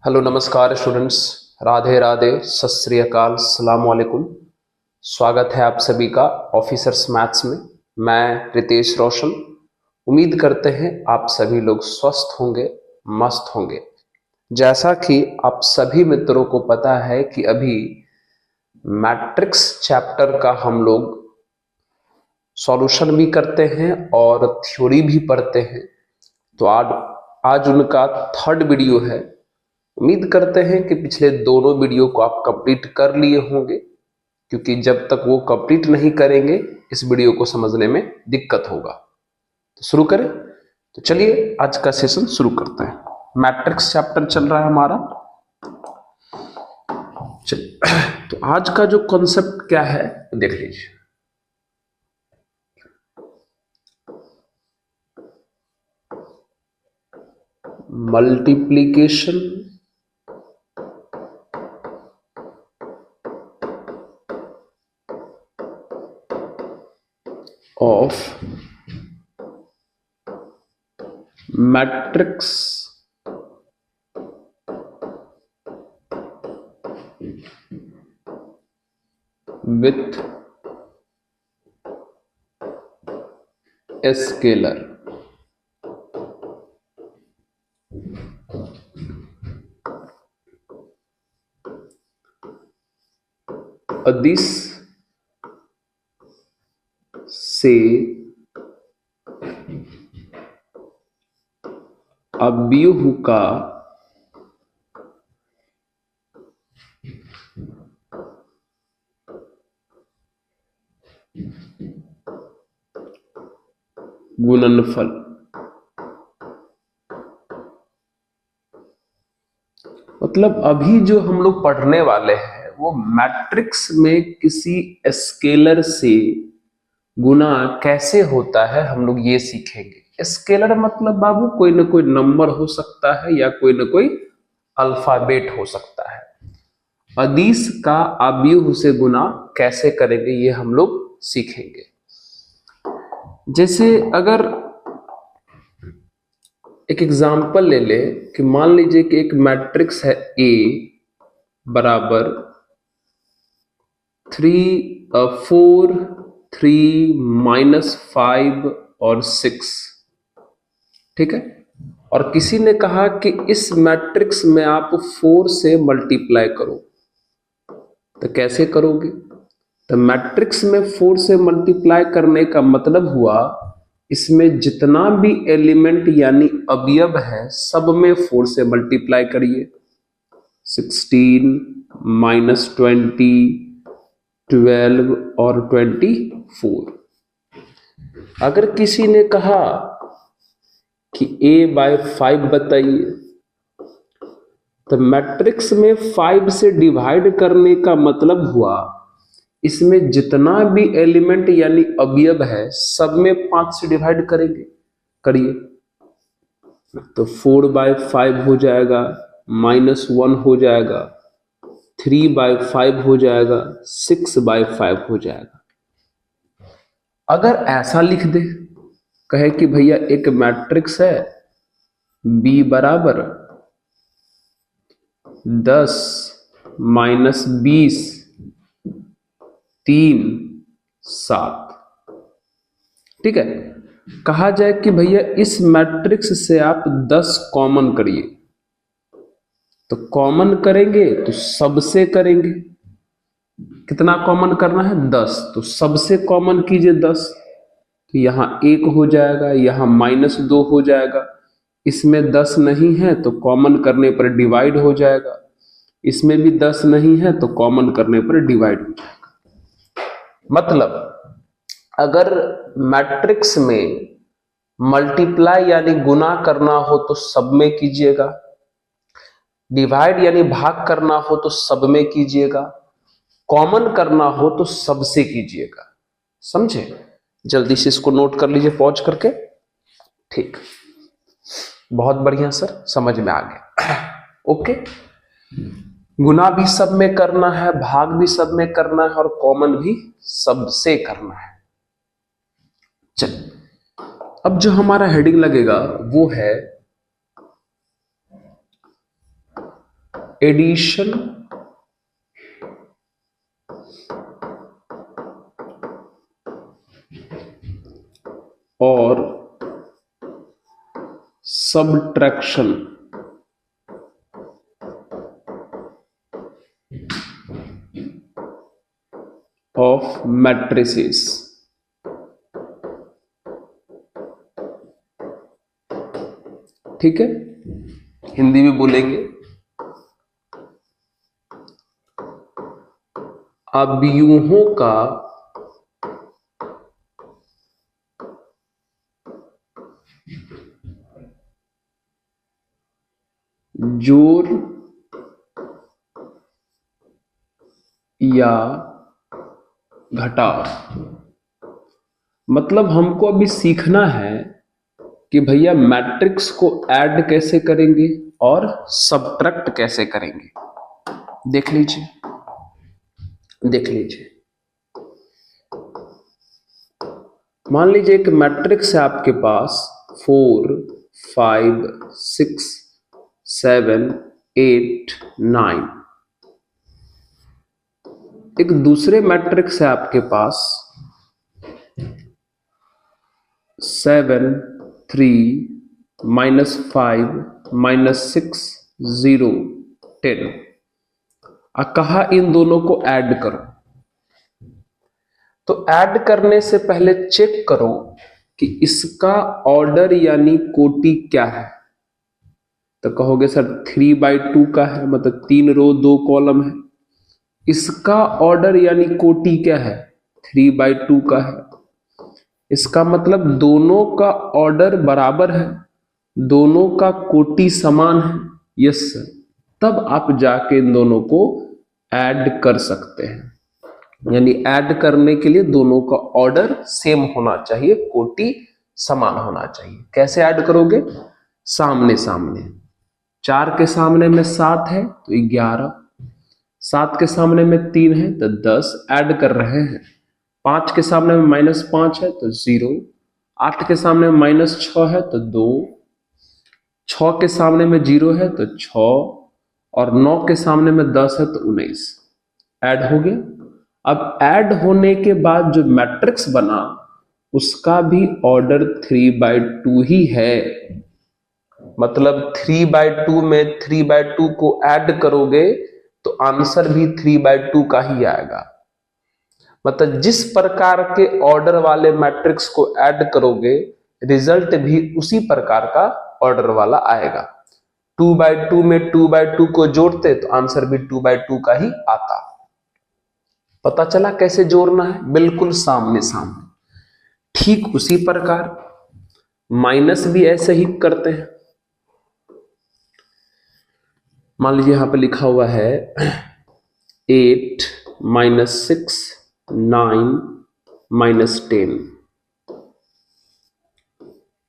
Hello नमस्कार students. Radhe Radhe, सत श्री अकाल, अस्सलाम वालेकुम। स्वागत है आप सभी का ऑफिसर्स मैथ्स में। मैं रितेश रोशन। उम्मीद करते हैं आप सभी लोग स्वस्थ होंगे, मस्त होंगे। जैसा कि आप सभी मित्रों को पता है कि अभी मैट्रिक्स चैप्टर का हम लोग सॉल्यूशन भी करते हैं और थ्योरी भी पढ़ते हैं। तो आज उनका थर्ड वीडियो है। उम्मीद करते हैं कि पिछले दोनों वीडियो को आप कंप्लीट कर लिए होंगे, क्योंकि जब तक वो कंप्लीट नहीं करेंगे इस वीडियो को समझने में दिक्कत होगा। तो शुरू करें। तो चलिए आज का सेशन शुरू करते हैं। मैट्रिक्स चैप्टर चल रहा है हमारा। तो आज का जो कॉन्सेप्ट क्या है देख लीजिए। Multiplication of matrix with a scalar। this से अवयव का गुणनफल। मतलब अभी जो हम लोग पढ़ने वाले हैं वो मैट्रिक्स में किसी स्केलर से गुना कैसे होता है हम लोग ये सीखेंगे। स्केलर मतलब बाबू कोई ना कोई नंबर हो सकता है या कोई ना कोई अल्फाबेट हो सकता है। अदिश का अवयव से गुना कैसे करेंगे ये हम लोग सीखेंगे। जैसे अगर एक एग्जांपल ले ले कि मान लीजिए कि एक मैट्रिक्स है ए बराबर 4 3 -5 और 6। ठीक है। और किसी ने कहा कि इस मैट्रिक्स में आप 4 से मल्टीप्लाई करो, तो कैसे करोगे? तो मैट्रिक्स में 4 से मल्टीप्लाई करने का मतलब हुआ इसमें जितना भी एलिमेंट यानी अवयव है सब में 4 से मल्टीप्लाई करिए। 16 -20 12 और 24। अगर किसी ने कहा कि a/5 बताइए, तो मैट्रिक्स में 5 से डिवाइड करने का मतलब हुआ इसमें जितना भी एलिमेंट यानी अवयव है सब में 5 से डिवाइड करेंगे। करिए। तो 4/5 हो जाएगा, -1 हो जाएगा, 3/5 हो जाएगा, 6/5 हो जाएगा। अगर ऐसा लिख दे, कहे कि भैया एक मैट्रिक्स है b बराबर 10 -20 3 7। ठीक है। कहा जाए कि भैया इस मैट्रिक्स से आप 10 कॉमन करिए, तो कॉमन करेंगे तो सबसे करेंगे। कितना कॉमन करना है? 10। तो सबसे कॉमन कीजिए 10, तो यहां 1 हो जाएगा, यहां -2 हो जाएगा। इसमें 10 नहीं है तो कॉमन करने पर डिवाइड हो जाएगा। इसमें भी 10 नहीं है तो कॉमन करने पर डिवाइड हो जाएगा। मतलब अगर मैट्रिक्स में मल्टीप्लाई यानी गुना करना हो तो सब में कीजिएगा, डिवाइड यानी भाग करना हो तो सब में कीजिएगा, कॉमन करना हो तो सबसे कीजिएगा। समझे? जल्दी से इसको नोट कर लीजिए पॉज करके। ठीक, बहुत बढ़िया सर, समझ में आ गया। ओके। गुना भी सब में करना है, भाग भी सब में करना है और कॉमन भी सबसे करना है। चल, अब जो हमारा हेडिंग लगेगा वो है एडिशन और सबट्रैक्शन ऑफ मैट्रिसेस। ठीक है, हिंदी में बोलेंगे अवयवों का जोड़ या घटाव। मतलब हमको अभी सीखना है कि भैया मैट्रिक्स को ऐड कैसे करेंगे और सबट्रैक्ट कैसे करेंगे। देख लीजिए, देख लीजिए, मान लीजिए एक मैट्रिक्स है आपके पास 4 5 6 7 8 9। एक दूसरे मैट्रिक्स है आपके पास 7 3 -5 -6 0 10। कहा इन दोनों को ऐड करो। तो ऐड करने से पहले चेक करो कि इसका ऑर्डर यानी कोटि क्या है। तो कहोगे सर 3/2 का है, मतलब 3 रो 2 कॉलम है। इसका ऑर्डर यानी कोटि क्या है? 3/2 का है। इसका मतलब दोनों का ऑर्डर बराबर है, दोनों का कोटि समान है। यस सर, तब आप जाके इन दोनों को ऐड कर सकते हैं। यानी ऐड करने के लिए दोनों का ऑर्डर सेम होना चाहिए, कोटि समान होना चाहिए। कैसे ऐड करोगे? सामने सामने। 4 के सामने में 7 है तो 11, 7 के सामने में 3 है तो 10 ऐड कर रहे हैं। 5 के सामने में -5 है तो 0, 8 के सामने में -6 है तो 2, 6 के सामने में 0 है तो 6, और 9 के सामने में 10 है तो 19। ऐड हो गया। अब ऐड होने के बाद जो मैट्रिक्स बना उसका भी ऑर्डर 3/2 ही है। मतलब 3/2 में 3/2 को ऐड करोगे तो आंसर भी 3/2 का ही आएगा। मतलब जिस प्रकार के ऑर्डर वाले मैट्रिक्स को ऐड करोगे रिजल्ट भी उसी प्रकार का ऑर्डर वाला आएगा। 2/2 में 2/2 को जोड़ते तो आंसर भी 2/2 का ही आता। पता चला कैसे जोड़ना है? बिल्कुल सामने सामने। ठीक उसी प्रकार माइनस भी ऐसे ही करते हैं। मान लीजिए यहां पे लिखा हुआ है 8 -6 9 -10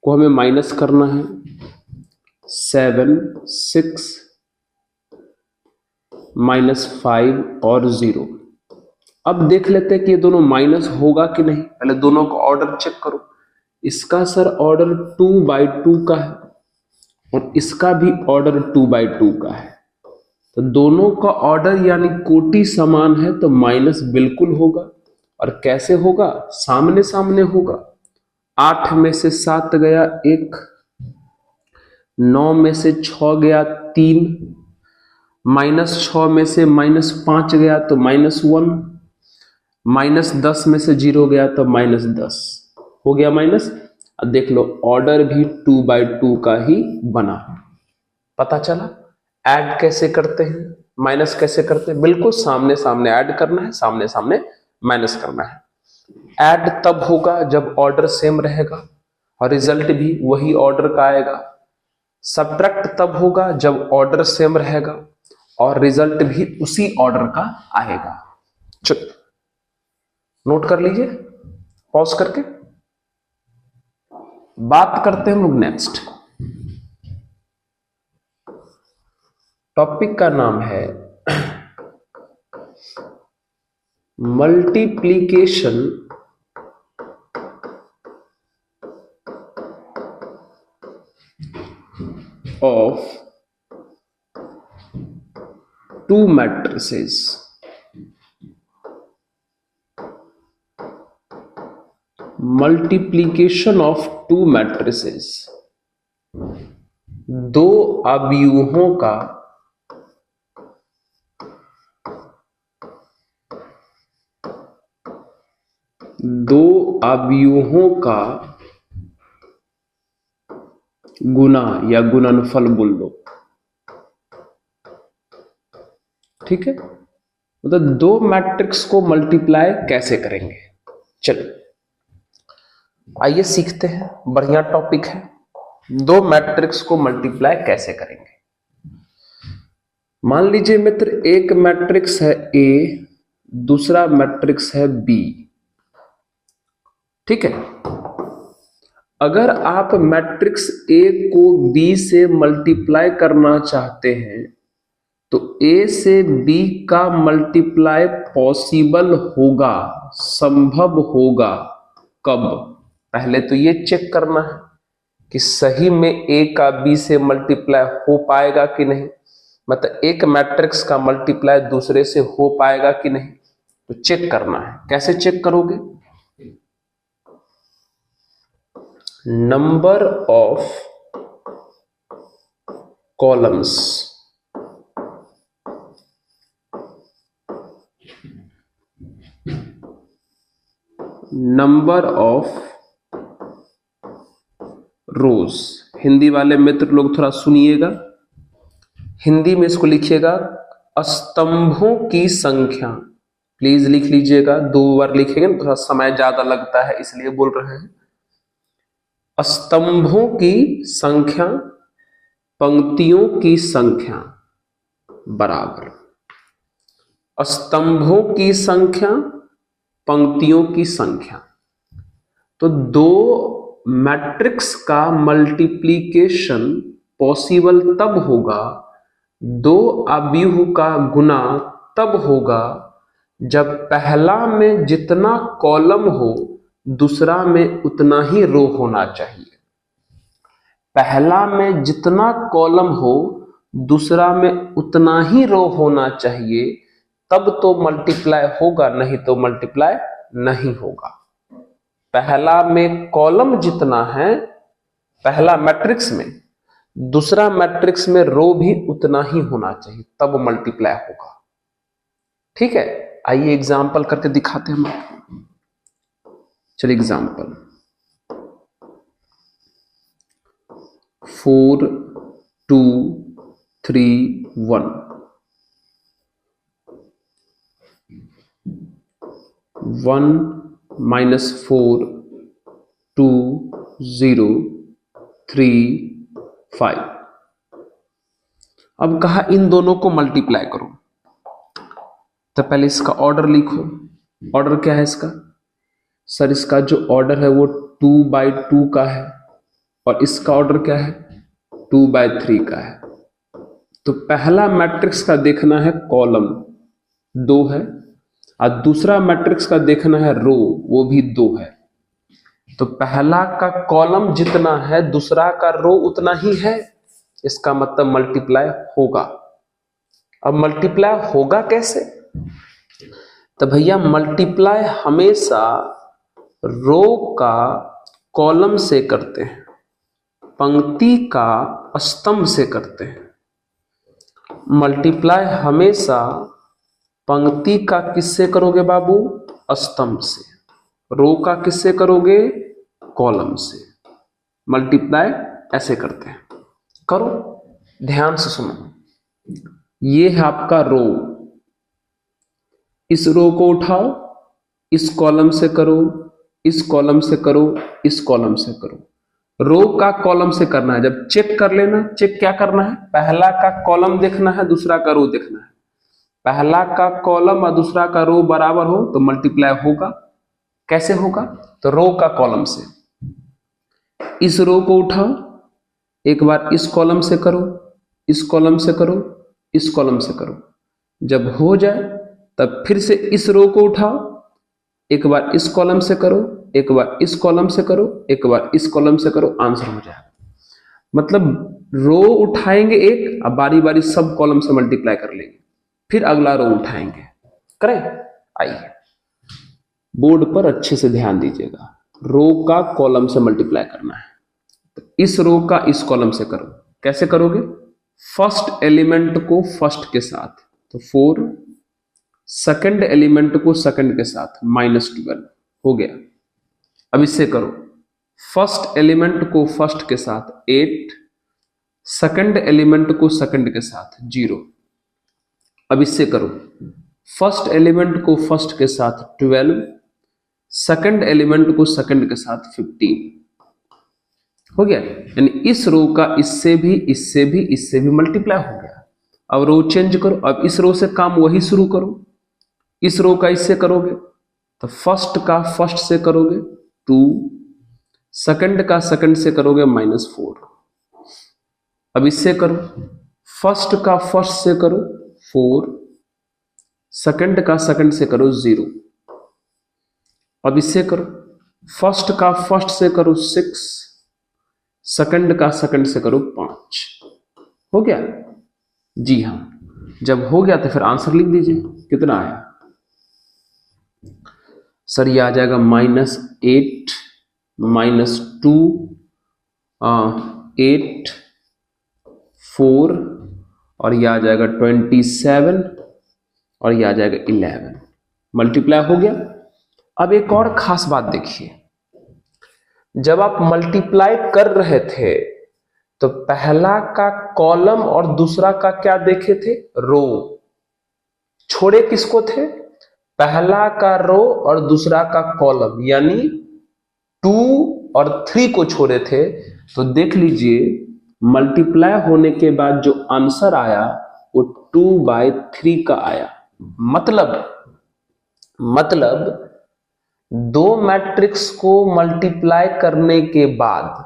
को हमें माइनस करना है। 7 6 -5 और 0। अब देख लेते हैं कि ये दोनों माइनस होगा कि नहीं। पहले दोनों का ऑर्डर चेक करो। इसका सर ऑर्डर 2/2 का है और इसका भी ऑर्डर 2/2 का है। तो दोनों का ऑर्डर यानी कोटि समान है तो माइनस बिल्कुल होगा। और कैसे होगा? सामने सामने होगा। 8 में से 7 गया 1, 9 में से 6 गया 3, -6 में से -5 गया तो -1, -10 में से 0 गया तो -10 हो गया माइनस। अब देख लो ऑर्डर भी 2/2 का ही बना। पता चला ऐड कैसे करते हैं, माइनस कैसे करते हैं। बिल्कुल सामने सामने ऐड करना है, सामने सामने माइनस करना है। ऐड तब होगा जब ऑर्डर सेम रहेगा और रिजल्ट भी वही ऑर्डर का आएगा। सब्ट्रैक्ट तब होगा जब ऑर्डर सेम रहेगा और रिजल्ट भी उसी ऑर्डर का आएगा। चलो नोट कर लीजिए पॉज करके। बात करते हैं हम लोग नेक्स्ट टॉपिक का नाम है multiplication of two matrices, multiplication of two matrices, दो अवयवों का गुना या गुणनफल बोल लो, ठीक है। मतलब दो मैट्रिक्स को मल्टीप्लाई कैसे करेंगे, चलो आइए सीखते हैं। बढ़िया टॉपिक है, दो मैट्रिक्स को मल्टीप्लाई कैसे करेंगे। मान लीजिए मित्र, एक मैट्रिक्स है ए, दूसरा मैट्रिक्स है बी, ठीक है। अगर आप मैट्रिक्स ए को बी से मल्टीप्लाई करना चाहते हैं तो ए से बी का मल्टीप्लाई पॉसिबल होगा, संभव होगा कब? पहले तो ये चेक करना है कि सही में ए का बी से मल्टीप्लाई हो पाएगा कि नहीं, मतलब एक मैट्रिक्स का मल्टीप्लाई दूसरे से हो पाएगा कि नहीं, तो चेक करना है। कैसे चेक करोगे? Number of columns, number of रोज। हिंदी वाले मित्र लोग थोड़ा सुनिएगा, हिंदी में इसको लिखिएगा स्तंभों की संख्या, प्लीज लिख लीजिएगा। दो बार लिखेंगे ना थोड़ा समय ज्यादा लगता है, इसलिए बोल रहे हैं। स्तंभों की संख्या पंक्तियों की संख्या बराबर, स्तंभों की संख्या पंक्तियों की संख्या। तो दो मैट्रिक्स का मल्टीप्लिकेशन पॉसिबल तब होगा, दो अवयव का गुना तब होगा जब पहला में जितना कॉलम हो दूसरा में उतना ही रो होना चाहिए। पहला में जितना कॉलम हो दूसरा में उतना ही रो होना चाहिए, तब तो मल्टीप्लाई होगा, नहीं तो मल्टीप्लाई नहीं होगा। पहला में कॉलम जितना है पहला मैट्रिक्स में, दूसरा मैट्रिक्स में रो भी उतना ही होना चाहिए, तब मल्टीप्लाई होगा, ठीक है। आइए एग्जाम्पल करके दिखाते हैं हम आपको। चलिए एग्जाम्पल, 4 2 3 1, 1 -4 2 0 3 5। अब कहा इन दोनों को मल्टीप्लाई करो, तो पहले इसका ऑर्डर लिखो। ऑर्डर क्या है इसका? सर इसका जो ऑर्डर है वो 2/2 का है, और इसका ऑर्डर क्या है? 2/3 का है। तो पहला मैट्रिक्स का देखना है कॉलम 2 है, और दूसरा मैट्रिक्स का देखना है रो, वो भी 2 है। तो पहला का कॉलम जितना है दूसरा का रो उतना ही है, इसका मतलब मल्टीप्लाई होगा। अब मल्टीप्लाई होगा कैसे? तो भैया मल्टीप्लाई हमेशा रो का कॉलम से करते हैं, पंक्ति का स्तंभ से करते हैं। मल्टीप्लाई हमेशा पंक्ति का किससे करोगे बाबू? स्तंभ से। रो का किससे करोगे? कॉलम से। मल्टीप्लाई ऐसे करते हैं, करो ध्यान से सुनो। ये है आपका रो, इस रो को उठाओ, इस कॉलम से करो, इस कॉलम से करो, इस कॉलम से करो। रो का कॉलम से करना है। जब चेक कर लेना, चेक क्या करना है? पहला का कॉलम देखना है, दूसरा का रो देखना है। पहला का कॉलम और दूसरा का रो बराबर हो तो मल्टीप्लाई होगा। कैसे होगा? तो रो का कॉलम से। इस रो को उठाओ, एक बार इस कॉलम से करो, इस कॉलम से करो, इस कॉलम से करो। जब हो जाए तब फिर से इस रो को उठाओ, एक बार इस कॉलम से करो, एक बार इस कॉलम से करो, एक बार इस कॉलम से करो, आंसर हो जाए। मतलब रो उठाएंगे एक, अब बारी बारी सब कॉलम से मल्टीप्लाई कर लेंगे। फिर अगला रो उठाएंगे। करें? आइए बोर्ड पर अच्छे से ध्यान दीजिएगा। रो का कॉलम से मल्टीप्लाई करना है, तो इस रो का इस कॉलम से करो। कैसे करोगे? फर्स्ट एलिमेंट को फर्स्ट के साथ, तो 4, सेकंड एलिमेंट को सेकंड के साथ -12 हो गया। अब इससे करो, फर्स्ट एलिमेंट को फर्स्ट के साथ 8, सेकंड एलिमेंट को सेकंड के साथ 0। अब इससे करो, फर्स्ट एलिमेंट को फर्स्ट के साथ 12, सेकंड एलिमेंट को सेकंड के साथ 15 हो गया। यानी इस रो का इससे भी मल्टीप्लाई हो गया। अब रो चेंज करो, अब इस रो से काम वही शुरू करो। इस रो का इससे करोगे तो फर्स्ट का फर्स्ट से करोगे 2, सेकंड का सेकंड से करोगे -4। अब इससे करो, फर्स्ट का फर्स्ट से करो 4, सेकंड का सेकंड से करो 0। अब इससे करो, फर्स्ट का फर्स्ट से करो 6, सेकंड का सेकंड से करो 5। हो गया? जी हाँ, जब हो गया तो फिर आंसर लिख दीजिए। कितना आया सर? ये आ जाएगा -8 -2 8 4 और ये आ जाएगा 27 और ये आ जाएगा 11। मल्टीप्लाई हो गया। अब एक और खास बात देखिए, जब आप मल्टीप्लाई कर रहे थे तो पहला का कॉलम और दूसरा का क्या देखे थे? रो। छोड़े किसको थे? पहला का रो और दूसरा का कॉलम, यानी 2 और 3 को छोड़े थे। तो देख लीजिए, मल्टीप्लाई होने के बाद जो आंसर आया वो 2/3 का आया। मतलब दो मैट्रिक्स को मल्टीप्लाई करने के बाद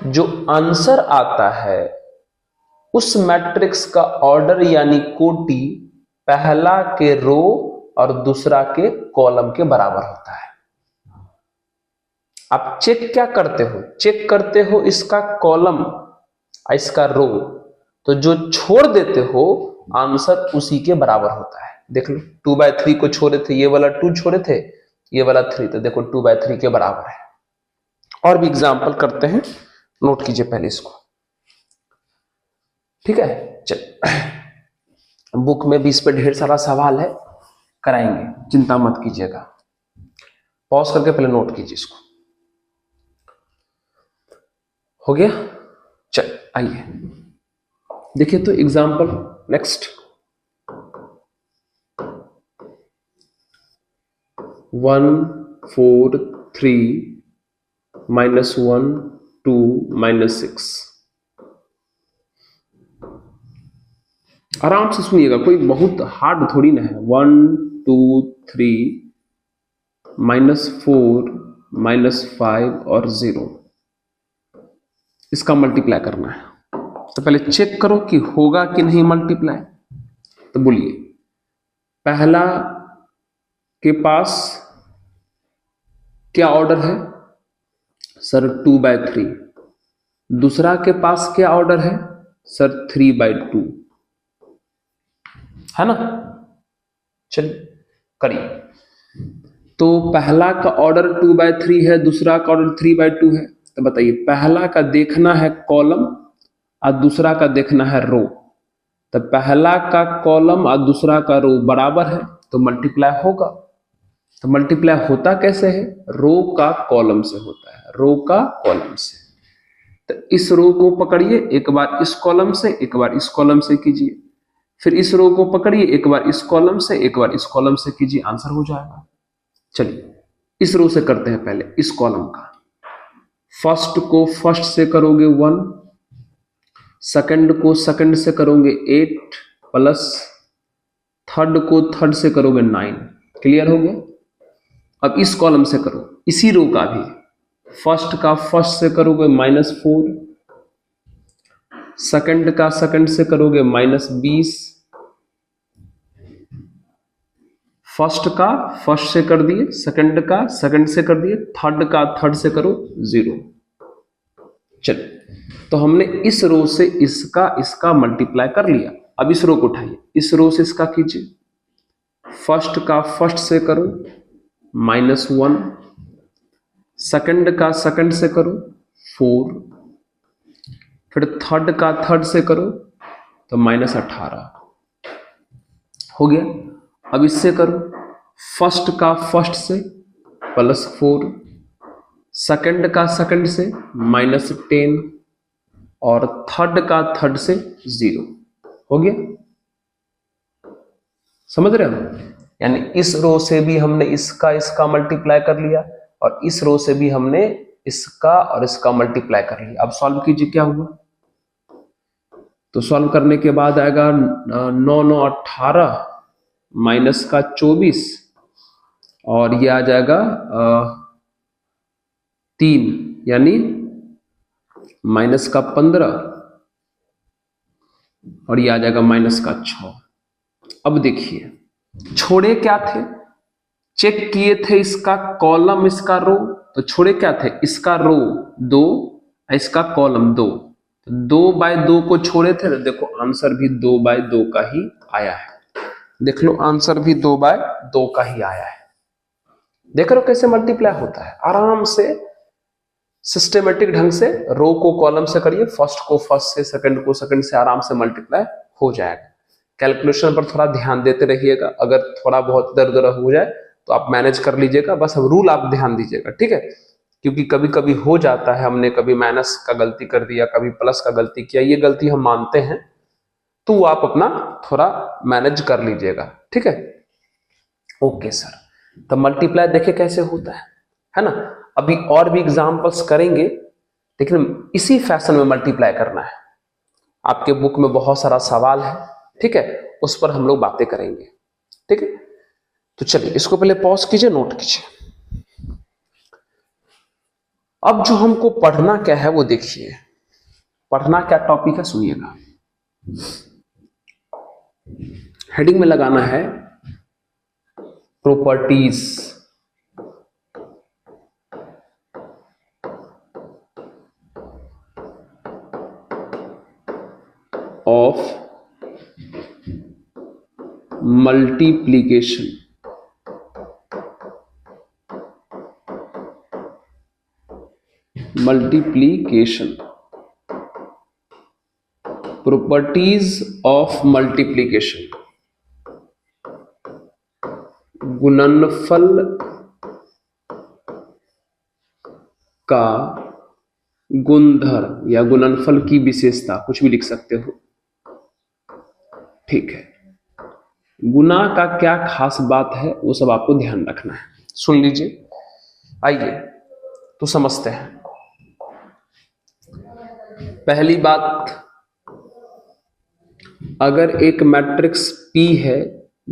जो आंसर आता है उस मैट्रिक्स का ऑर्डर यानी कोटि पहला के रो और दूसरा के कॉलम के बराबर होता है। आप चेक क्या करते हो? चेक करते हो इसका कॉलम और इसका रो, तो जो छोड़ देते हो आंसर उसी के बराबर होता है। देख लो, 2/3 को छोड़े थे, ये वाला 2 छोड़े थे, ये वाला 3, तो देखो 2/3 के बराबर है। और भी एग्जाम्पल करते हैं, नोट कीजिए पहले इसको। ठीक है, चल बुक में भी इस पे ढेर सारा सवाल है, कराएंगे, चिंता मत कीजिएगा। पॉज करके पहले नोट कीजिए इसको। हो गया? चल आइए देखिए तो एग्जाम्पल नेक्स्ट। 1 4 3 -1 2 -6। आराम से सुनिएगा, कोई बहुत हार्ड थोड़ी ना है। 1 2 3 -4 -5 और 0, इसका मल्टीप्लाई करना है। तो पहले चेक करो कि होगा कि नहीं मल्टीप्लाई। तो बोलिए, पहला के पास क्या ऑर्डर है? सर 2/3। दूसरा के पास क्या ऑर्डर है? सर 3/2, है ना? चलिए करिए। तो पहला का ऑर्डर 2/3 है, दूसरा का ऑर्डर 3/2 है। तो बताइए, पहला का देखना है कॉलम और दूसरा का देखना है रो। तो पहला का कॉलम और दूसरा का रो बराबर है तो मल्टीप्लाई होगा। तो मल्टीप्लाई होता कैसे है? रो का कॉलम से होता है, रो का कॉलम से। तो इस रो को पकड़िए, एक बार इस कॉलम से, एक बार इस कॉलम से कीजिए, फिर इस रो को पकड़िए, एक बार इस कॉलम से, एक बार इस कॉलम से कीजिए, आंसर हो जाएगा। चलिए इस रो से करते हैं, पहले इस कॉलम का। फर्स्ट को फर्स्ट से करोगे 1, सेकंड को सेकंड से करोगे 8 प्लस थर्ड को थर्ड से करोगे 9। क्लियर हो गया? अब इस कॉलम से करो, इसी रो का भी फर्स्ट का फर्स्ट से करोगे -4, सेकंड का सेकंड से करोगे -20, फर्स्ट का फर्स्ट से कर दिए, सेकंड का सेकंड से कर दिए, थर्ड का थर्ड से करो 0। चलिए, तो हमने इस रो से इसका मल्टीप्लाई कर लिया। अब इस रो को उठाइए, इस रो से इसका कीजिए, फर्स्ट का फर्स्ट से करो -1, सेकंड का सेकंड से करो 4, फिर थर्ड का थर्ड से करो तो -18 हो गया। अब इससे करो, फर्स्ट का फर्स्ट से +4, सेकंड का सेकंड से -10 और थर्ड का थर्ड से 0 हो गया। समझ रहे हो? यानी इस रो से भी हमने इसका मल्टीप्लाई कर लिया और इस रो से भी हमने इसका और इसका मल्टीप्लाई कर लिया। अब सॉल्व कीजिए क्या हुआ। तो सॉल्व करने के बाद आएगा 9 9 18 माइनस का 24 और ये आ जाएगा 3 यानी माइनस का 15 और ये आ जाएगा माइनस का 6। अब देखिए छोड़े क्या थे, चेक किए थे इसका कॉलम इसका रो, तो छोड़े क्या थे, इसका रो 2 इसका कॉलम 2, 2/2 को छोड़े थे। देखो आंसर भी 2/2 का ही आया है। देख लो आंसर भी 2/2 का ही आया है। देख रहे हो कैसे मल्टीप्लाई होता है, आराम से सिस्टेमेटिक ढंग से रो को कॉलम से करिए, फर्स्ट को फर्स्ट से, सेकंड को सेकंड से, आराम से मल्टीप्लाई हो जाएगा। कैलकुलेशन पर थोड़ा ध्यान देते रहिएगा, अगर थोड़ा बहुत इधर उधर हो जाए तो आप मैनेज कर लीजिएगा, बस अब रूल आप ध्यान दीजिएगा, ठीक है। क्योंकि कभी कभी हो जाता है, हमने कभी माइनस का गलती कर दिया, कभी प्लस का गलती किया, ये गलती हम मानते हैं, तो आप अपना थोड़ा मैनेज कर लीजिएगा, ठीक है। ओके सर, तो मल्टीप्लाई देखे कैसे होता है ना। अभी और भी एग्जांपल्स करेंगे, लेकिन इसी फैशन में मल्टीप्लाई करना है। आपके बुक में बहुत सारा सवाल है, ठीक है, उस पर हम लोग बातें करेंगे, ठीक है। तो चलिए इसको पहले पॉज कीजिए, नोट कीजिए। अब जो हमको पढ़ना क्या है वो देखिए, पढ़ना क्या टॉपिक है सुनिएगा। हेडिंग में लगाना है properties of multiplication. Multiplication, properties of multiplication, गुणनफल का गुणधर्म या गुणनफल की विशेषता, कुछ भी लिख सकते हो, ठीक है। गुना का क्या खास बात है वो सब आपको ध्यान रखना है, सुन लीजिए। आइए तो समझते हैं। पहली बात, अगर एक मैट्रिक्स P है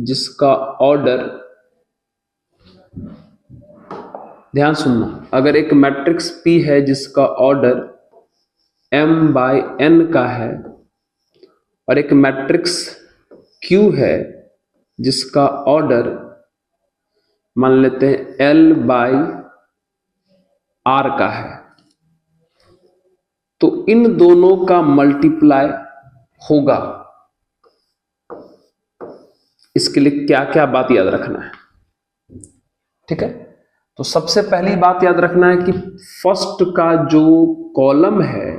जिसका ऑर्डर, ध्यान सुनना, अगर एक मैट्रिक्स P है जिसका ऑर्डर m/n का है और एक मैट्रिक्स Q है जिसका ऑर्डर मान लेते हैं L/R का है, तो इन दोनों का मल्टीप्लाई होगा। इसके लिए क्या क्या बात याद रखना है, ठीक है। तो सबसे पहली बात याद रखना है कि फर्स्ट का जो कॉलम है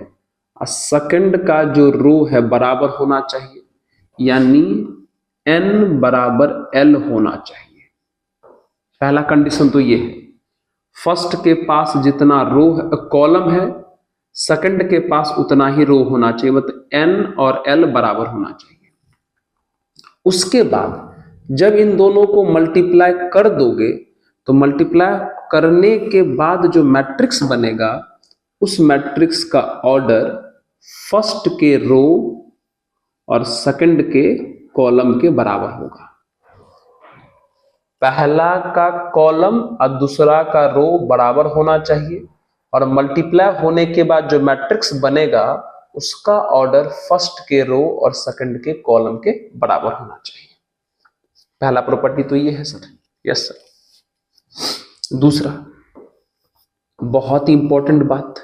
और सेकंड का जो रो है बराबर होना चाहिए, यानी n बराबर l होना चाहिए। पहला कंडीशन तो ये है, फर्स्ट के पास जितना रो है, कॉलम है, सेकंड के पास उतना ही रो होना चाहिए, मतलब n और l बराबर होना चाहिए। उसके बाद जब इन दोनों को मल्टीप्लाई कर दोगे तो मल्टीप्लाई करने के बाद जो मैट्रिक्स बनेगा उस मैट्रिक्स का ऑर्डर फर्स्ट के रो और सेकंड के कॉलम के बराबर होगा। पहला का कॉलम और दूसरा का रो बराबर होना चाहिए और मल्टीप्लाई होने के बाद जो मैट्रिक्स बनेगा उसका ऑर्डर फर्स्ट के रो और सेकंड के कॉलम के बराबर होना चाहिए। पहला प्रॉपर्टी तो ये है सर। Yes sir. दूसरा बहुत ही इंपॉर्टेंट बात,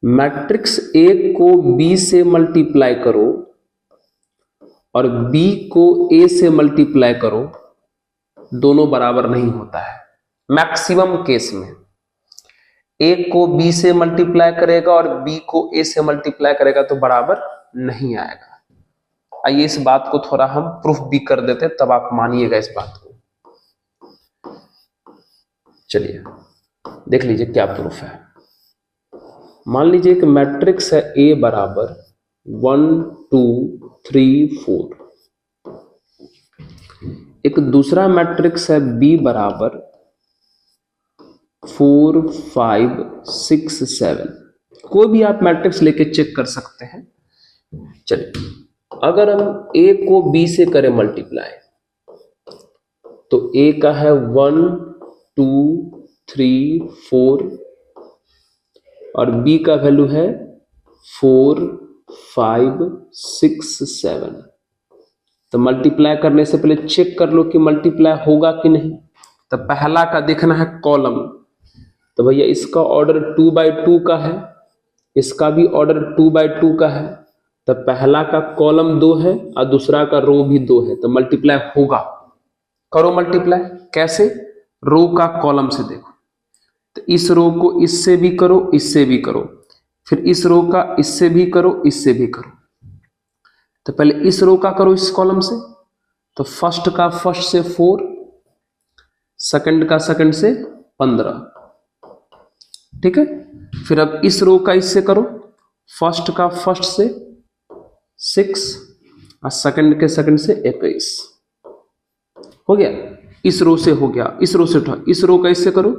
मैट्रिक्स ए को बी से मल्टीप्लाई करो और b को a से मल्टीप्लाई करो, दोनों बराबर नहीं होता है। मैक्सिमम केस में a को b से मल्टीप्लाई करेगा और b को a से मल्टीप्लाई करेगा तो बराबर नहीं आएगा। आइए इस बात को थोड़ा हम प्रूफ भी कर देते हैं, तब आप मानिएगा इस बात को। चलिए देख लीजिए क्या प्रूफ है। मान लीजिए कि मैट्रिक्स है A बराबर 1 2 3 4, एक दूसरा मैट्रिक्स है B बराबर 4 5 6 7। कोई भी आप मैट्रिक्स लेके चेक कर सकते हैं। चलिए अगर हम A को B से करें मल्टीप्लाई, तो A का है 1 2 3 4 और B का वैल्यू है 4 5 6 7। तो मल्टीप्लाई करने से पहले चेक कर लो कि मल्टीप्लाई होगा कि नहीं। तो पहला का देखना है कॉलम, तो भैया इसका ऑर्डर 2/2 का है, इसका भी ऑर्डर 2/2 का है। तो पहला का कॉलम 2 है और दूसरा का रो भी 2 है, तो मल्टीप्लाई होगा। करो मल्टीप्लाई। कैसे? रो का कॉलम से देखो, तो इस रो को इससे भी करो, इससे भी करो, फिर इस रो का इससे भी करो, इससे भी करो। तो पहले इस रो का करो इस कॉलम से, तो फर्स्ट का फर्स्ट से 4, सेकंड का सेकंड से 15, ठीक है। फिर अब इस रो का इससे करो, फर्स्ट का फर्स्ट से 6 और सेकंड के सेकंड से 21। हो गया, इस रो से हो गया, इस रो से उठा, इस रो का इससे करो,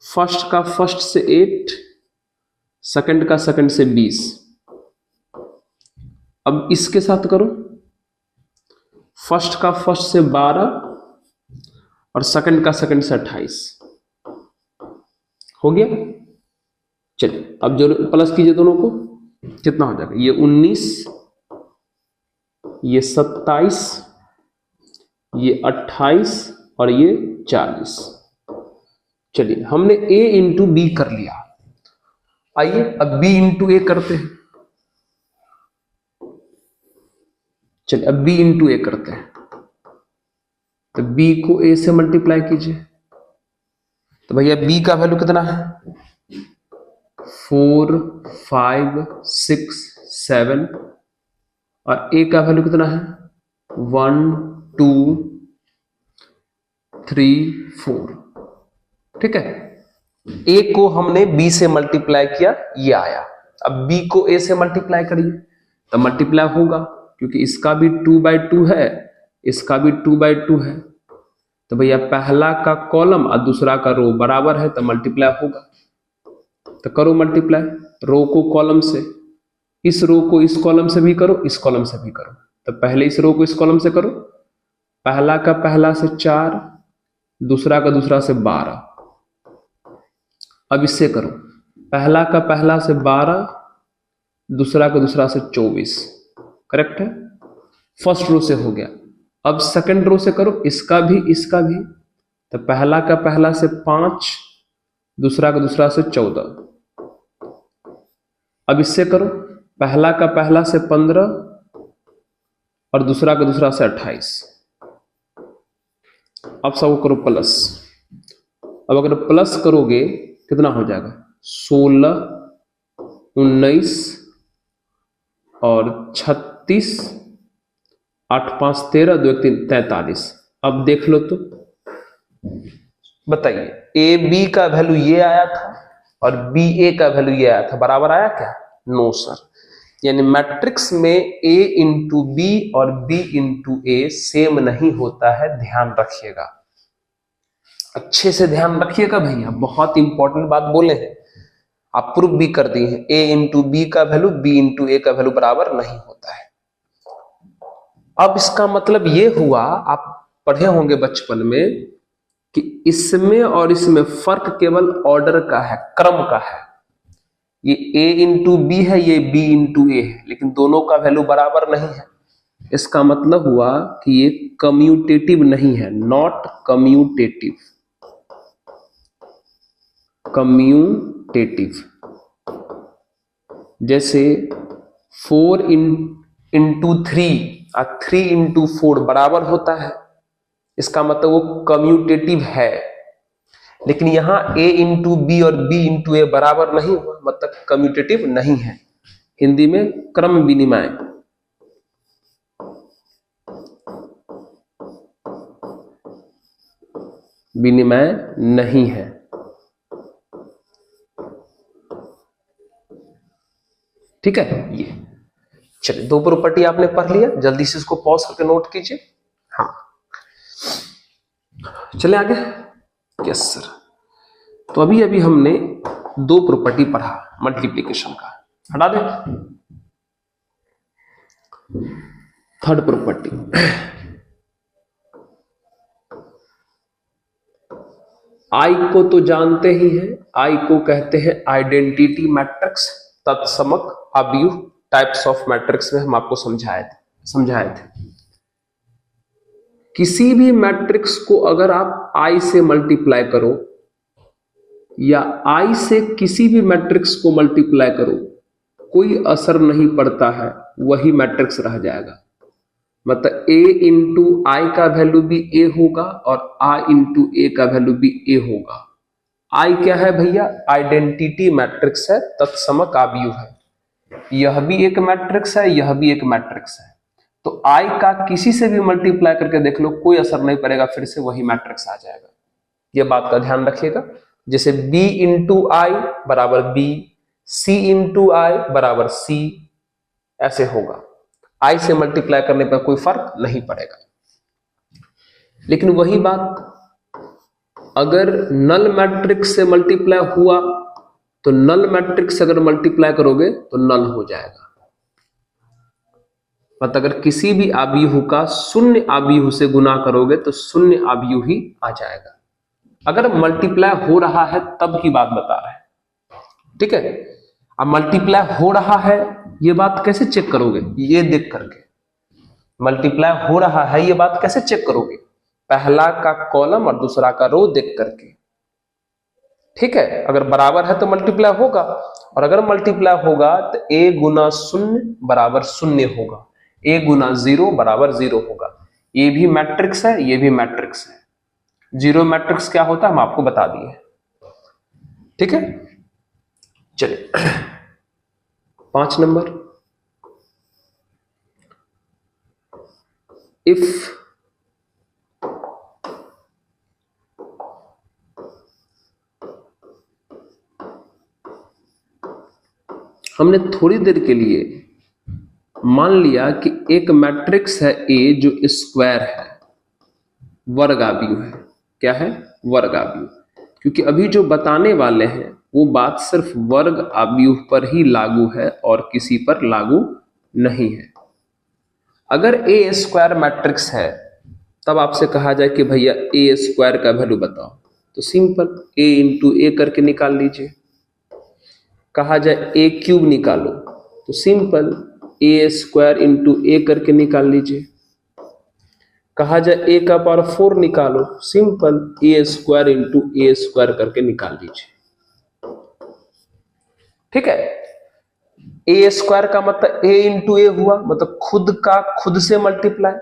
फर्स्ट का फर्स्ट से 8, सेकंड का सेकंड से 20। अब इसके साथ करो, फर्स्ट का फर्स्ट से 12 और सेकंड का सेकंड से 28। हो गया। चलिए अब जो प्लस कीजिए दोनों को, कितना हो जाएगा? ये 19, ये 27, ये 28 और ये 40। चलिए हमने a इंटू बी कर लिया। आइए अब b इंटू ए करते हैं। चलिए अब b इंटू ए करते हैं, तो b को a से मल्टीप्लाई कीजिए। तो भैया b का वैल्यू कितना है? 4 5 6 7 और a का वैल्यू कितना है? 1 2 3 4। ठीक है, a को हमने b से मल्टीप्लाई किया, ये आया। अब b को a से मल्टीप्लाई करिए तो मल्टीप्लाई होगा, क्योंकि इसका भी 2/2 है, इसका भी 2/2 है। तो भैया पहला का कॉलम और दूसरा का रो बराबर है, तो मल्टीप्लाई होगा। तो करो मल्टीप्लाई, रो को कॉलम से, इस रो को इस कॉलम से भी करो, इस कॉलम से भी करो। तो पहले इस रो को इस कॉलम से करो, पहला का पहला से 4, दूसरा का दूसरा से 12। अब इससे करो, पहला का पहला से 12, दूसरा का दूसरा से 24। करेक्ट है, फर्स्ट रो से हो गया। अब सेकंड रो से करो, इसका भी इसका भी। तो पहला का पहला से 5, दूसरा का दूसरा से 14। अब इससे करो, पहला का पहला से 15 और दूसरा का दूसरा से 28। अब सब करो प्लस। अब अगर प्लस करोगे कितना हो जाएगा? 16 19 और 36, 8 5 13, 2 1 3 43। अब देख लो तो बताइए, ए बी का वैल्यू ये आया था और बी ए का वैल्यू ये आया था, बराबर आया क्या? No sir. यानी मैट्रिक्स में ए इंटू बी और बी इंटू ए सेम नहीं होता है, ध्यान रखिएगा, अच्छे से ध्यान रखिएगा भैया, बहुत इंपॉर्टेंट बात बोले हैं, आप प्रूफ भी कर दिए हैं। ए इंटू बी का वैल्यू बी इंटू ए का वैल्यू बराबर नहीं होता है। अब इसका मतलब ये हुआ, आप पढ़े होंगे बचपन में, कि इसमें और इसमें फर्क केवल ऑर्डर का है, क्रम का है। ये a इंटू बी है, ये b इंटू ए है, लेकिन दोनों का वैल्यू बराबर नहीं है। इसका मतलब हुआ कि ये कम्यूटेटिव नहीं है, नॉट कम्यूटेटिव। कम्यूटेटिव जैसे 4 इंटू 3 3 इंटू 4 बराबर होता है, इसका मतलब वो कम्यूटेटिव है। लेकिन यहां a इंटू बी और b इंटू ए बराबर नहीं हुआ, मतलब कम्यूटेटिव नहीं है। हिंदी में क्रम विनिमय। विनिमय नहीं है। ठीक है, ये चलिए 2 प्रॉपर्टी आपने पढ़ लिया, जल्दी से इसको पॉज करके नोट कीजिए। हाँ, चले आगे। Yes sir. तो अभी अभी हमने 2 प्रॉपर्टी पढ़ा मल्टीप्लिकेशन का, हटा दे। थर्ड प्रॉपर्टी, आई को तो जानते ही हैं, आई को कहते हैं आइडेंटिटी मैट्रिक्स, तत्समक अवयव, टाइप्स ऑफ मैट्रिक्स में हम आपको समझाए थे। किसी भी मैट्रिक्स को अगर आप आई से मल्टीप्लाई करो या आई से किसी भी मैट्रिक्स को मल्टीप्लाई करो, कोई असर नहीं पड़ता है, वही मैट्रिक्स रह जाएगा। मतलब a इंटू आई का वैल्यू भी a होगा और i इंटू ए का वैल्यू भी a होगा। i क्या है भैया? आइडेंटिटी मैट्रिक्स है, तत्समक अवयव है। यह भी एक मैट्रिक्स है, यह भी एक मैट्रिक्स है। तो i का किसी से भी मल्टीप्लाई करके देख लो, कोई असर नहीं पड़ेगा, फिर से वही मैट्रिक्स आ जाएगा। यह बात का ध्यान रखिएगा। जैसे b इंटू आई बराबर b, c इंटू आई बराबर c, ऐसे होगा। आई से मल्टीप्लाई करने पर कोई फर्क नहीं पड़ेगा। लेकिन वही बात अगर नल मैट्रिक्स से मल्टीप्लाई हुआ तो नल मैट्रिक्स अगर मल्टीप्लाई करोगे तो नल हो जाएगा। मतलब अगर किसी भी अवयव का शून्य अवयव से गुना करोगे तो शून्य अवयव ही आ जाएगा। अगर मल्टीप्लाई हो रहा है तब की बात बता रहे हैं, ठीक है। अब मल्टीप्लाई हो रहा है ये बात कैसे चेक करोगे? ये देख करके। मल्टीप्लाई हो रहा है ये बात कैसे चेक करोगे? पहला का कॉलम और दूसरा का रो देख करके, ठीक है। अगर बराबर है तो मल्टीप्लाई होगा, और अगर मल्टीप्लाई होगा तो a गुना शून्य बराबर शून्य होगा, a गुना 0 बराबर 0 होगा। ये भी मैट्रिक्स है, ये भी मैट्रिक्स है। जीरो मैट्रिक्स क्या होता है हम आपको बता दिए, ठीक है। चलिए 5 नंबर, इफ हमने थोड़ी देर के लिए मान लिया कि एक मैट्रिक्स है A जो स्क्वायर है, वर्ग अवयव है। क्या है? वर्ग अवयव। क्योंकि अभी जो बताने वाले हैं वो बात सिर्फ वर्ग अवयव पर ही लागू है और किसी पर लागू नहीं है। अगर A स्क्वायर मैट्रिक्स है तब आपसे कहा जाए कि भैया A स्क्वायर का वैल्यू बताओ, तो सिंपल A इंटू ए करके निकाल लीजिए। कहा जाए A क्यूब निकालो, तो सिंपल A स्क्वायर इंटू ए करके निकाल लीजिए। कहा जाए A का पावर 4 निकालो, simple A square into A square करके निकाल लीजिए, ठीक है। A स्क्वायर का मतलब A इंटू ए हुआ, मतलब खुद का खुद से मल्टीप्लाई।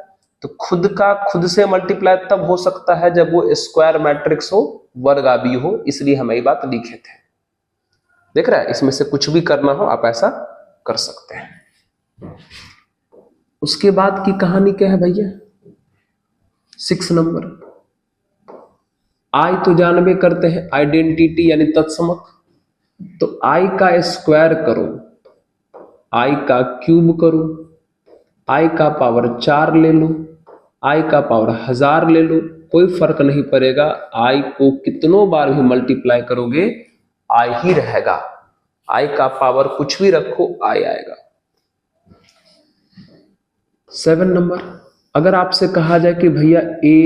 तो खुद का खुद से मल्टीप्लाई तब हो सकता है जब वो स्क्वायर मैट्रिक्स हो, वर्ग अवयव हो, इसलिए हम ये बात लिखे थे। देख रहा है, इसमें से कुछ भी करना हो आप ऐसा कर सकते हैं। उसके बाद की कहानी क्या है भैया? 6 नंबर, आई तो जानबे करते हैं आइडेंटिटी यानी तत्समक। तो आई का स्क्वायर करो, आई का क्यूब करो, आई का पावर 4 ले लो, आई का पावर 1000 ले लो, कोई फर्क नहीं पड़ेगा। आई को कितनों बार भी मल्टीप्लाई करोगे आई ही रहेगा। आई का पावर कुछ भी रखो आई आएगा। 7 नंबर, अगर आपसे कहा जाए कि भैया a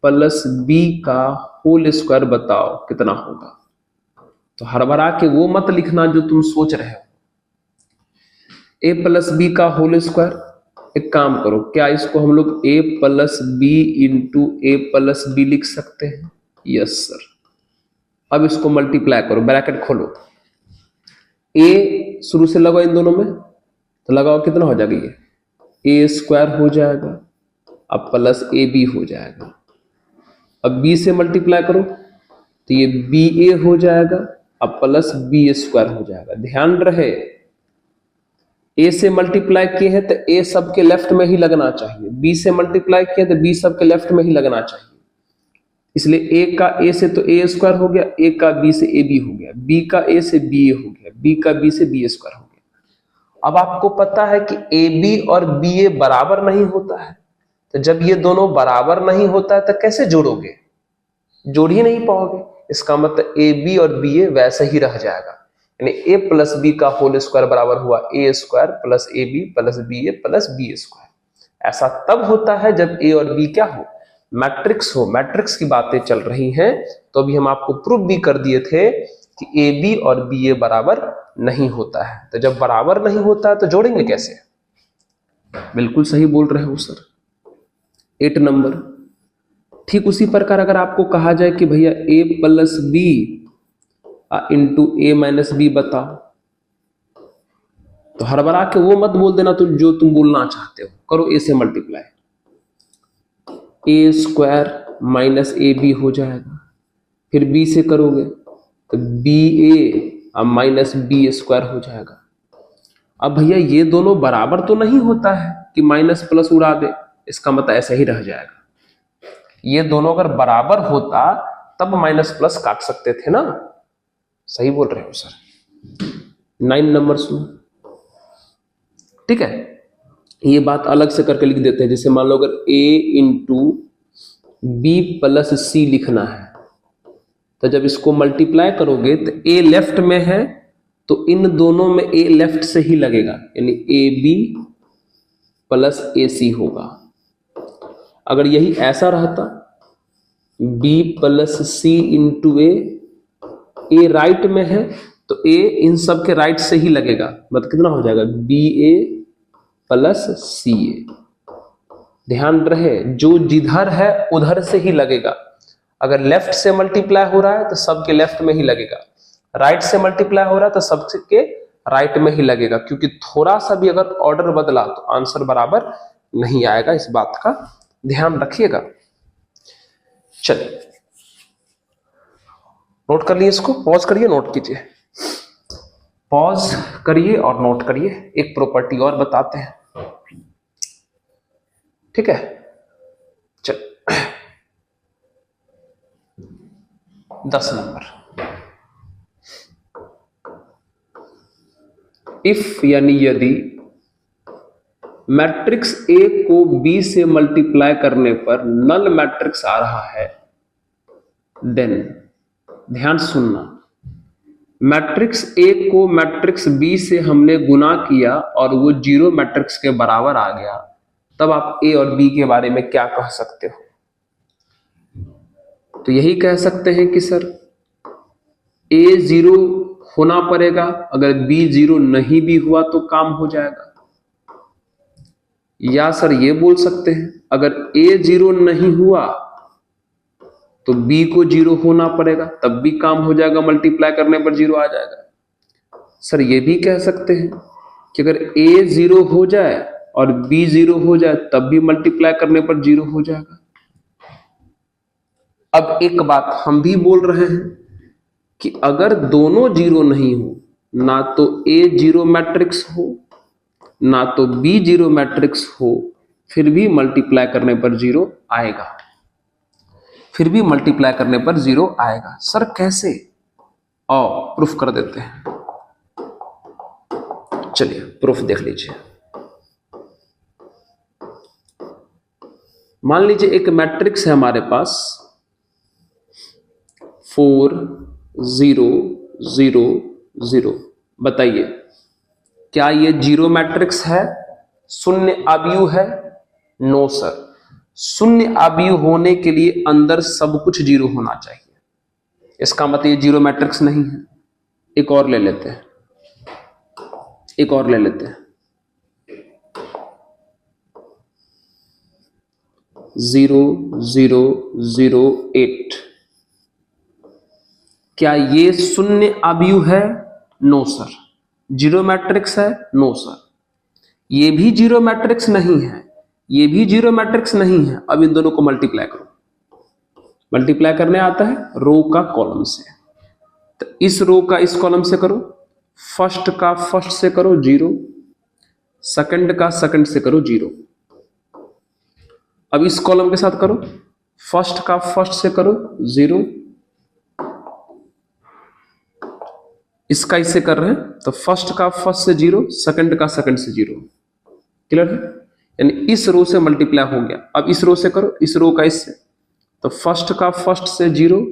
प्लस बी का होल स्क्वायर बताओ कितना होगा, तो हड़बड़ा के वो मत लिखना जो तुम सोच रहे हो। a प्लस बी का होल स्क्वायर, एक काम करो, क्या इसको हम लोग a plus B into A plus B लिख सकते हैं? Yes sir. अब इसको मल्टीप्लाई करो, ब्रैकेट खोलो, a शुरू से लगाओ इन दोनों में, तो लगाओ कितना हो जाएगा ये ए स्क्वायर हो जाएगा, अब प्लस ए बी हो जाएगा। अब बी से मल्टीप्लाई करो तो ये बी ए हो जाएगा, अब प्लस बी स्क्वायर हो जाएगा। ध्यान रहे ए से मल्टीप्लाई किए हैं तो ए सबके लेफ्ट में ही लगना चाहिए, बी से मल्टीप्लाई किए तो बी सबके लेफ्ट में ही लगना चाहिए। इसलिए ए का ए से तो ए स्क्वायर हो गया, ए का बी से ए बी हो गया, बी का ए से बी ए हो गया, बी का बी से बी स्क्वायर हो गया। अब आपको पता है कि ए बी और बी ए बराबर नहीं होता है, तो जब ये दोनों बराबर नहीं होता है तो कैसे जोड़ोगे? जोड़ ही नहीं पाओगे। इसका मतलब ए बी और बी ए वैसे ही रह जाएगा, यानी ए प्लस बी का होल स्क्वायर बराबर हुआ A square plus A B plus B A plus B square. ऐसा तब होता है जब ए और बी क्या हो? मैट्रिक्स हो। मैट्रिक्स की बातें चल रही हैं, तो अभी हम आपको प्रूफ भी कर दिए थे कि ए बी और बी ए बराबर नहीं होता है। तो जब बराबर नहीं होता है तो जोड़ेंगे कैसे? बिल्कुल सही बोल रहे हो सर, 8 नंबर। ठीक उसी प्रकार अगर आपको कहा जाए कि भैया ए प्लस बी इंटू ए माइनस बी बताओ, तो हड़बड़ा के वो मत बोल देना तुम जो तुम बोलना चाहते हो। करो ए से multiply, A square minus A B हो जाएगा। फिर बी से करोगे तो B A minus B square हो जाएगा। अब भैया ये दोनों बराबर तो नहीं होता है कि माइनस प्लस उड़ा दे, इसका मतलब ऐसा ही रह जाएगा। ये दोनों अगर बराबर होता तब माइनस प्लस काट सकते थे ना। सही बोल रहे हो सर। 9 नंबर सुनो, ठीक है। ये बात अलग से करके लिख देते हैं। जैसे मान लो अगर a इंटू बी प्लस सी लिखना है, तो जब इसको मल्टीप्लाई करोगे तो a लेफ्ट में है तो इन दोनों में a लेफ्ट से ही लगेगा, यानी ए बी प्लस ए सी होगा। अगर यही ऐसा रहता b प्लस सी इंटू ए राइट में है तो a इन सब के राइट से ही लगेगा, मतलब कितना हो जाएगा बी ए प्लस सी ए। ध्यान रहे जो जिधर है उधर से ही लगेगा। अगर लेफ्ट से मल्टीप्लाई हो रहा है तो सबके लेफ्ट में ही लगेगा, राइट से मल्टीप्लाई हो रहा है तो सबके राइट में ही लगेगा, क्योंकि थोड़ा सा भी अगर ऑर्डर बदला तो आंसर बराबर नहीं आएगा। इस बात का ध्यान रखिएगा। चलिए नोट कर लिए, इसको पॉज करिए, नोट कीजिए, पॉज करिए और नोट करिए। एक प्रॉपर्टी और बताते हैं, ठीक है। चल 10 नंबर, इफ यानी यदि मैट्रिक्स ए को बी से मल्टीप्लाई करने पर नल मैट्रिक्स आ रहा है, देन ध्यान सुनना, मैट्रिक्स ए को मैट्रिक्स बी से हमने गुना किया और वो जीरो मैट्रिक्स के बराबर आ गया, तब आप ए और बी के बारे में क्या कह सकते हो? तो यही कह सकते हैं कि सर ए जीरो होना पड़ेगा, अगर बी जीरो नहीं भी हुआ तो काम हो जाएगा। या सर ये बोल सकते हैं अगर ए जीरो नहीं हुआ तो बी को जीरो होना पड़ेगा, तब भी काम हो जाएगा, मल्टीप्लाई करने पर जीरो आ जाएगा। सर ये भी कह सकते हैं कि अगर ए जीरो हो जाए और बी जीरो हो जाए तब भी मल्टीप्लाई करने पर जीरो हो जाएगा। अब एक बात हम भी बोल रहे हैं कि अगर दोनों जीरो नहीं हो, ना तो ए जीरो मैट्रिक्स हो ना तो बी जीरो मैट्रिक्स हो, फिर भी मल्टीप्लाई करने पर जीरो आएगा, फिर भी मल्टीप्लाई करने पर जीरो आएगा। सर कैसे? आओ प्रूफ कर देते हैं। चलिए प्रूफ देख लीजिए। मान लीजिए एक मैट्रिक्स है हमारे पास 4 0 0 0। बताइए क्या ये जीरो मैट्रिक्स है? शून्य आव्यूह है? नो सर, शून्य आव्यूह होने के लिए अंदर सब कुछ जीरो होना चाहिए, इसका मतलब ये जीरो मैट्रिक्स नहीं है। एक और ले लेते हैं, एक और ले लेते हैं। 0 0 0 8, क्या ये शून्य आव्यूह है? No sir. जीरो मैट्रिक्स है? No sir. ये भी जीरो मैट्रिक्स नहीं है, ये भी जीरो मैट्रिक्स नहीं है। अब इन दोनों को मल्टीप्लाई करो। मल्टीप्लाई करने आता है रो का कॉलम से, तो इस रो का इस कॉलम से करो, फर्स्ट का फर्स्ट से करो 0, सेकंड का सेकंड से करो 0। अब इस कॉलम के साथ करो, फर्स्ट का फर्स्ट से करो 0, इसका इससे कर रहे हैं तो फर्स्ट का फर्स्ट से 0, सेकंड का सेकंड से 0। क्लियर है? यानी इस रो से मल्टीप्लाई हो गया। अब इस रो से करो, इस रो का इससे, तो फर्स्ट का फर्स्ट से 0,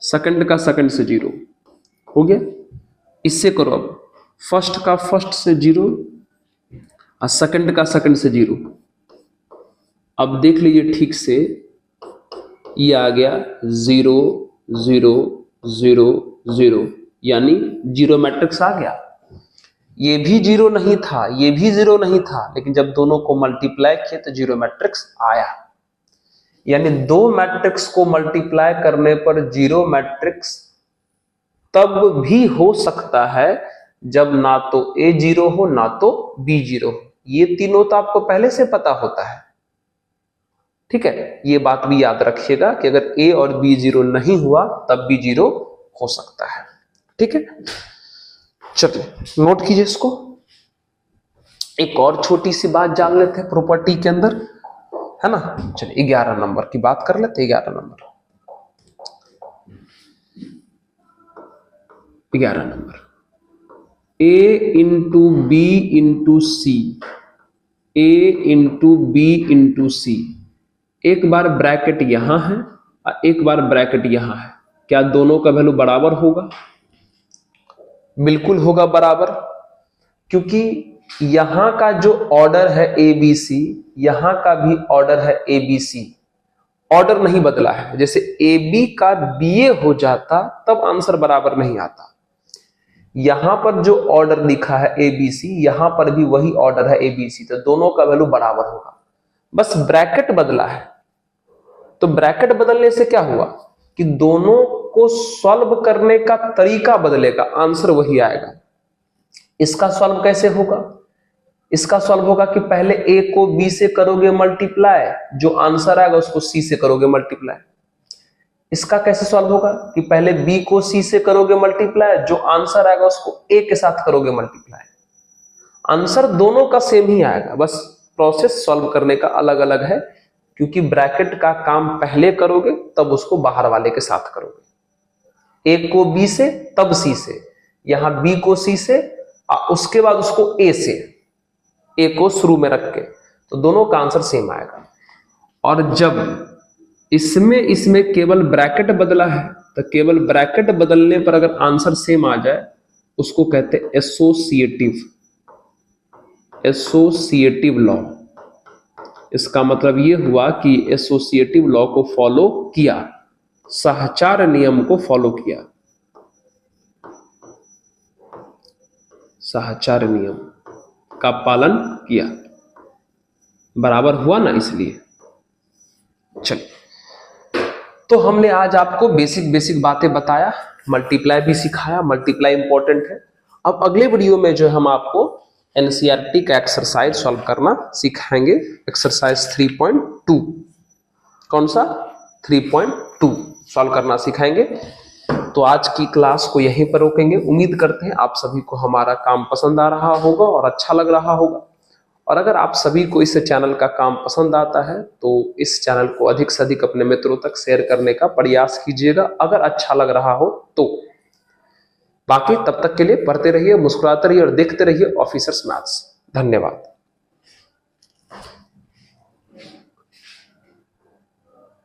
सेकंड का सेकंड से 0 हो गया। इससे करो अब फर्स्ट का फर्स्ट से 0 और सेकंड का सेकंड से 0। अब देख लीजिए ठीक से, ये आ गया 0 0 0 0, यानी जीरो मैट्रिक्स आ गया। ये भी जीरो नहीं था, ये भी जीरो नहीं था, लेकिन जब दोनों को मल्टीप्लाई किए तो जीरो मैट्रिक्स आया। यानी दो मैट्रिक्स को मल्टीप्लाई करने पर जीरो मैट्रिक्स तब भी हो सकता है जब ना तो ए जीरो हो ना तो बी जीरो हो। ये तीनों तो आपको पहले से पता होता है, ठीक है। ये बात भी याद रखिएगा कि अगर ए और बी जीरो नहीं हुआ तब भी जीरो हो सकता है, ठीक है। चलिए नोट कीजिए इसको। एक और छोटी सी बात जान लेते हैं प्रॉपर्टी के अंदर, है ना। चलिए 11 नंबर की बात कर लेते हैं। 11 नंबर, 11 नंबर, ए इंटू बी इंटू सी, ए इंटू बी इंटू सी। एक बार ब्रैकेट यहां है और एक बार ब्रैकेट यहां है। क्या दोनों का वैल्यू बराबर होगा? बिल्कुल होगा बराबर, क्योंकि यहां का जो ऑर्डर है ए बी सी, यहां का भी ऑर्डर है ए बी सी। ऑर्डर नहीं बदला है। जैसे ए बी का बी ए हो जाता तब आंसर बराबर नहीं आता। यहां पर जो ऑर्डर लिखा है ए बी सी, यहां पर भी वही ऑर्डर है ए बी सी, तो दोनों का वैल्यू बराबर होगा। बस ब्रैकेट बदला है। तो ब्रैकेट बदलने से क्या हुआ कि दोनों को सॉल्व करने का तरीका बदलेगा, आंसर वही आएगा। इसका सॉल्व कैसे होगा? इसका सॉल्व होगा कि पहले ए को बी से करोगे मल्टीप्लाई, जो आंसर आएगा उसको सी से करोगे मल्टीप्लाई। इसका कैसे सॉल्व होगा कि पहले बी को सी से करोगे मल्टीप्लाई, जो आंसर आएगा उसको ए के साथ करोगे मल्टीप्लाई। आंसर दोनों का सेम ही आएगा, बस प्रोसेस सॉल्व करने का अलग अलग है, क्योंकि ब्रैकेट का काम पहले करोगे तब उसको बाहर वाले के साथ करोगे। ए को बी से तब सी से, यहां बी को सी से, उसके बाद उसको ए से, ए को शुरू में रख के, तो दोनों का आंसर सेम आएगा। और जब इसमें केवल ब्रैकेट बदला है, तो केवल ब्रैकेट बदलने पर अगर आंसर सेम आ जाए उसको कहते हैं एसोसिएटिव लॉ। इसका मतलब यह हुआ कि एसोसिएटिव लॉ को फॉलो किया, सहचार नियम को फॉलो किया, सहचार नियम का पालन किया, बराबर हुआ ना, इसलिए। चलिए, तो हमने आज आपको बेसिक बातें बताया, मल्टीप्लाई भी सिखाया। मल्टीप्लाई इंपॉर्टेंट है। अब अगले वीडियो में जो हम आपको एनसीईआरटी का एक्सरसाइज सॉल्व करना सिखाएंगे। एक्सरसाइज 3.2, कौन सा? 3.2 सॉल्व करना सिखाएंगे। तो आज की क्लास को यहीं पर रोकेंगे। उम्मीद करते हैं आप सभी को हमारा काम पसंद आ रहा होगा और अच्छा लग रहा होगा। और अगर आप सभी को इस चैनल का काम पसंद आता है तो इस चैनल को अधिक से अधिक अपने मित्रों तक शेयर करने का प्रयास कीजिएगा, अगर अच्छा लग रहा हो तो। बाकी तब तक के लिए पढ़ते रहिए, मुस्कुराते रहिए और देखते रहिए ऑफिसर्स मैथ्स। धन्यवाद।